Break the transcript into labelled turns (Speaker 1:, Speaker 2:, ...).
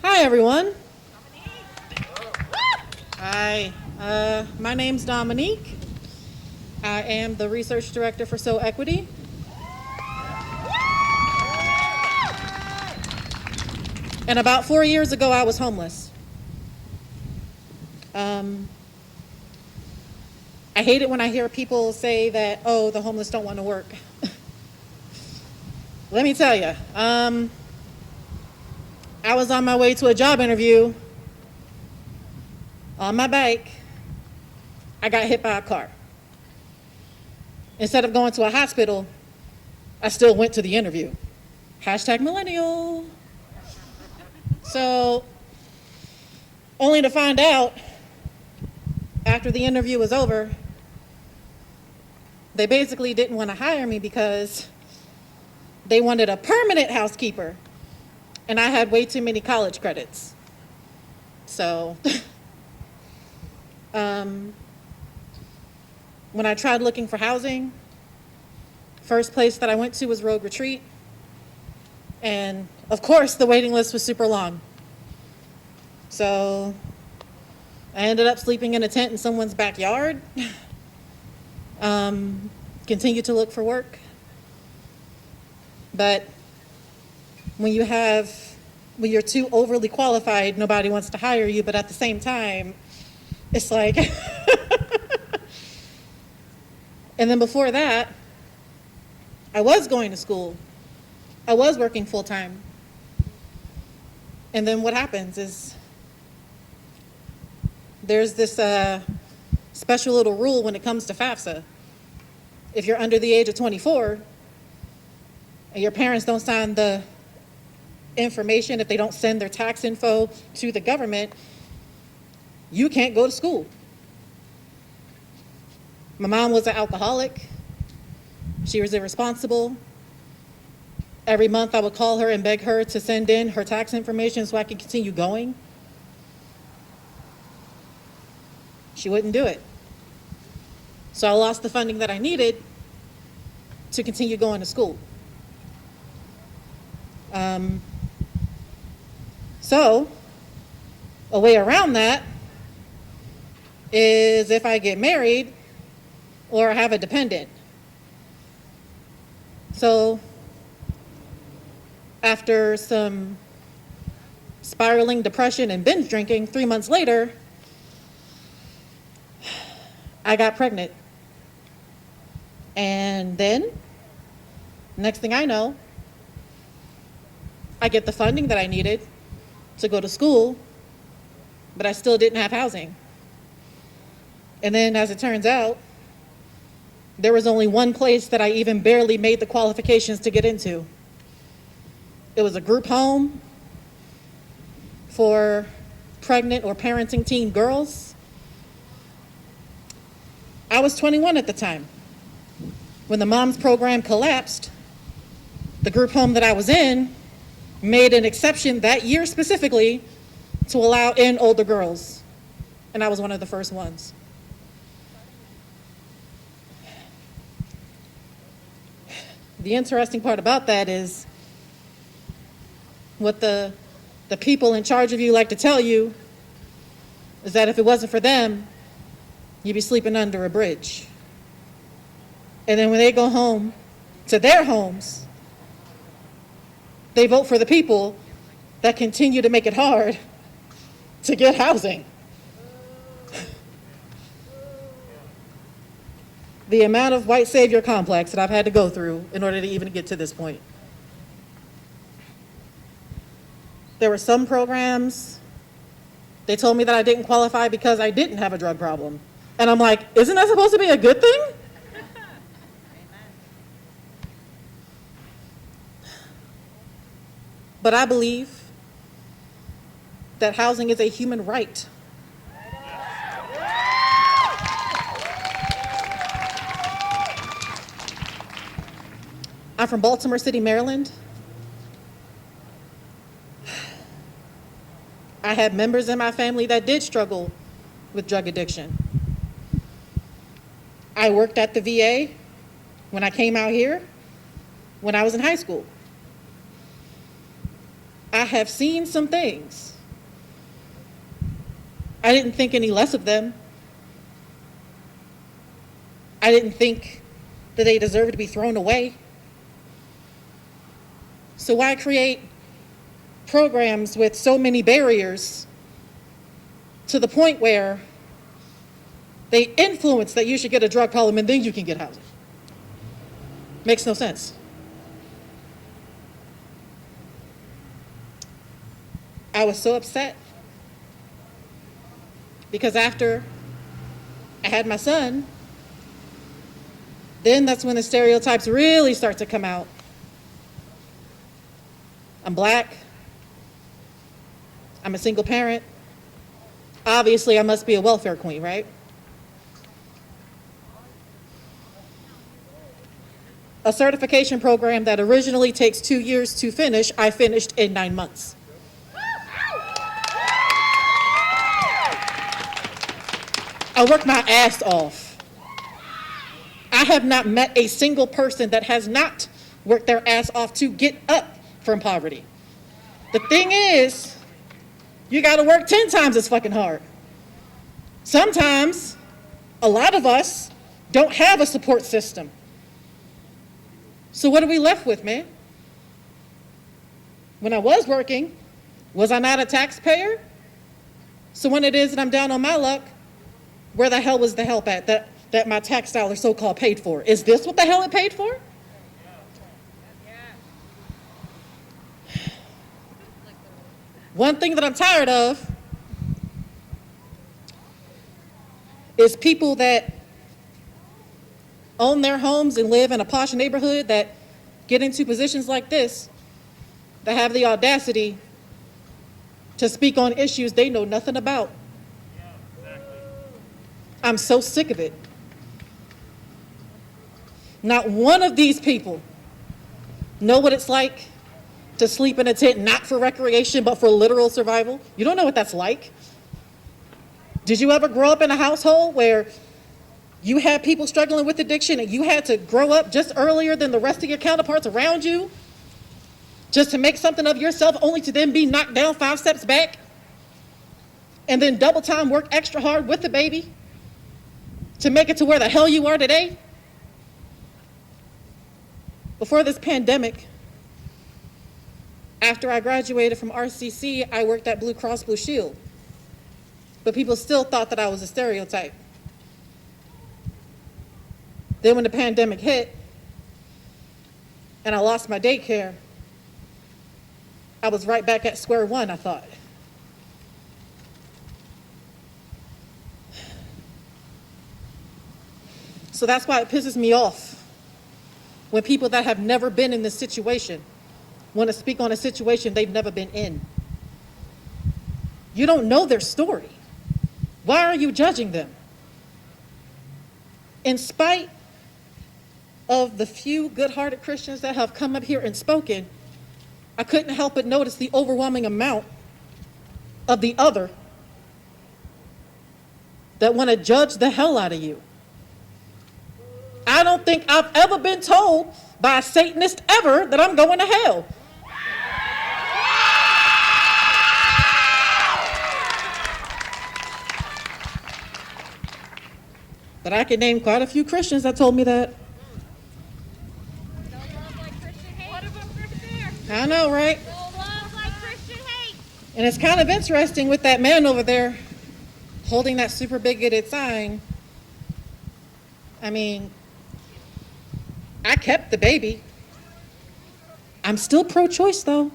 Speaker 1: Hi, everyone. Hi, my name's Dominique. I am the research director for SOEquity. And about 4 years ago, I was homeless. I hate it when I hear people say that, oh, the homeless don't want to work. Let me tell you, I was on my way to a job interview. On my bike, I got hit by a car. Instead of going to a hospital, I still went to the interview. Hashtag millennial. So, only to find out after the interview was over, they basically didn't want to hire me because they wanted a permanent housekeeper, and I had way too many college credits. So, when I tried looking for housing, first place that I went to was Road Retreat. And of course, the waiting list was super long. So I ended up sleeping in a tent in someone's backyard. Continued to look for work. But when you're too overly qualified, nobody wants to hire you. But at the same time, it's like, and then before that, I was going to school. I was working full time. And then what happens is there's this special little rule when it comes to FAFSA. If you're under the age of 24 and your parents don't sign the information, if they don't send their tax info to the government, you can't go to school. My mom was an alcoholic. She was irresponsible. Every month I would call her and beg her to send in her tax information so I could continue going. She wouldn't do it. So I lost the funding that I needed to continue going to school. So a way around that is if I get married or have a dependent. So after some spiraling depression and binge drinking, 3 months later, I got pregnant. And then, next thing I know, I get the funding that I needed to go to school, but I still didn't have housing. And then, as it turns out, there was only one place that I even barely made the qualifications to get into. It was a group home for pregnant or parenting teen girls. I was 21 at the time. When the moms program collapsed, the group home that I was in made an exception that year specifically to allow in older girls. And I was one of the first ones. The interesting part about that is what the people in charge of you like to tell you is that if it wasn't for them, you'd be sleeping under a bridge. And then when they go home to their homes, they vote for the people that continue to make it hard to get housing. The amount of white savior complex that I've had to go through in order to even get to this point. There were some programs, they told me that I didn't qualify because I didn't have a drug problem. And I'm like, isn't that supposed to be a good thing? But I believe that housing is a human right. I'm from Baltimore City, Maryland. I had members in my family that did struggle with drug addiction. I worked at the VA when I came out here when I was in high school. I have seen some things. I didn't think any less of them. I didn't think that they deserved to be thrown away. So why create programs with so many barriers to the point where they influence that you should get a drug problem and then you can get housing? Makes no sense. I was so upset because after I had my son, then that's when the stereotypes really start to come out. I'm Black. I'm a single parent. Obviously, I must be a welfare queen, right? A certification program that originally takes 2 years to finish, I finished in 9 months. I worked my ass off. I have not met a single person that has not worked their ass off to get up from poverty. The thing is, you gotta work 10 times as fucking hard. Sometimes, a lot of us don't have a support system. So what are we left with, man? When I was working, was I not a taxpayer? So when it is that I'm down on my luck, where the hell was the help at that my tax dollars so-called paid for? Is this what the hell it paid for? One thing that I'm tired of is people that own their homes and live in a posh neighborhood that get into positions like this, that have the audacity to speak on issues they know nothing about. I'm so sick of it. Not one of these people know what it's like to sleep in a tent, not for recreation, but for literal survival. You don't know what that's like. Did you ever grow up in a household where you had people struggling with addiction and you had to grow up just earlier than the rest of your counterparts around you just to make something of yourself, only to then be knocked down 5 steps back and then double time work extra hard with the baby to make it to where the hell you are today? Before this pandemic, after I graduated from RCC, I worked at Blue Cross Blue Shield. But people still thought that I was a stereotype. Then when the pandemic hit and I lost my daycare, I was right back at square one, I thought. So that's why it pisses me off when people that have never been in this situation want to speak on a situation they've never been in. You don't know their story. Why are you judging them? In spite of the few good-hearted Christians that have come up here and spoken, I couldn't help but notice the overwhelming amount of the other that want to judge the hell out of you. I don't think I've ever been told by a Satanist ever that I'm going to hell. But I can name quite a few Christians that told me that. I know, right? And it's kind of interesting with that man over there holding that super bigoted sign. I mean, I kept the baby. I'm still pro-choice though.